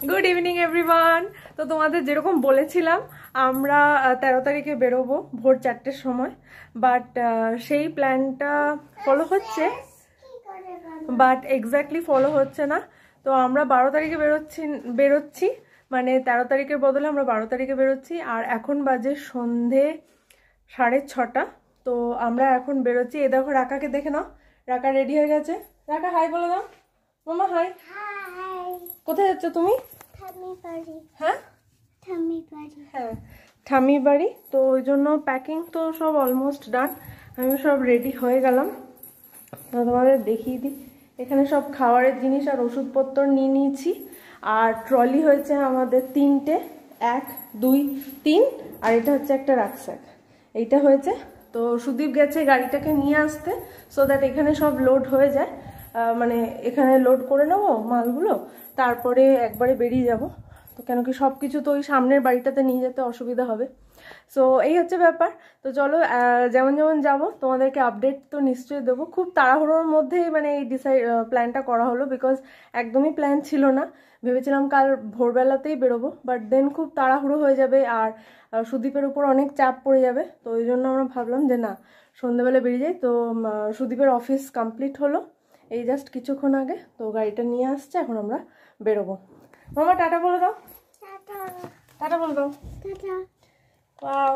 Good evening everyone. তো তোমাদের যেরকম বলেছিলাম আমরা 13 তারিখে বেরোবো ভোর 4টের সময়, বাট সেই প্ল্যানটা ফলো হচ্ছে, বাট এক্স্যাক্টলি ফলো হচ্ছে না। তো আমরা 12 তারিখে বেরোচ্ছি, মানে 13 তারিখের বদলে আমরা 12 তারিখে বেরোচ্ছি। আর এখন বাজে সন্ধে 6:30। তো আমরা এখন বেরোচ্ছি। এ দেখো রাকাকে দেখে নাও, রাকা রেডি হয়ে গেছে। রাকা হাই বলে দাও। মামা হাই। কোথায় যাচ্ছ তুমি? হ্যাঁ হ্যাঁ, ঠাম্মির বাড়ি। তো ওই জন্য প্যাকিং তো সব অলমোস্ট ডান, আমি সব রেডি হয়ে গেলাম। তো তোমাদের দেখিয়ে দিই, এখানে সব খাবারের জিনিস আর ওষুধপত্র নিয়ে নিয়েছি। আর ট্রলি হয়েছে আমাদের 3টে, 1 2 3, আর এটা হচ্ছে একটা রাকস্যাক, এইটা হয়েছে। তো সুদীপ গেছে গাড়িটাকে নিয়ে আসতে, সো দ্যাট এখানে সব লোড হয়ে যায়, মানে এখানে লোড করে নেবো মালগুলো, তারপরে একবারে বেরিয়ে যাব। তো কেন কি সব কিছু তো ওই সামনের বাড়িটাতে নিয়ে যেতে অসুবিধা হবে। সো এই হচ্ছে ব্যাপার। তো চলো যেমন যেমন যাব তোমাদেরকে আপডেট তো নিশ্চয়ই দেবো। খুব তাড়াহুড়োর মধ্যেই মানে এই প্ল্যানটা করা হলো, বিকজ একদমই প্ল্যান ছিল না। ভেবেছিলাম কাল ভোরবেলাতেই বেরোবো, বাট দেন খুব তাড়াহুড়ো হয়ে যাবে আর সুদীপের উপর অনেক চাপ পড়ে যাবে। তো ওই জন্য আমরা ভাবলাম যে না, সন্ধ্যেবেলা বেরিয়ে যাই। তো সুদীপের অফিস কমপ্লিট হলো এই জাস্ট কিছুক্ষণ আগে, তো গাড়িটা নিয়ে আসছে, এখন আমরা বেরোবো। মামা টাটা বলে দাও। টাটা বলে দাও। Wow.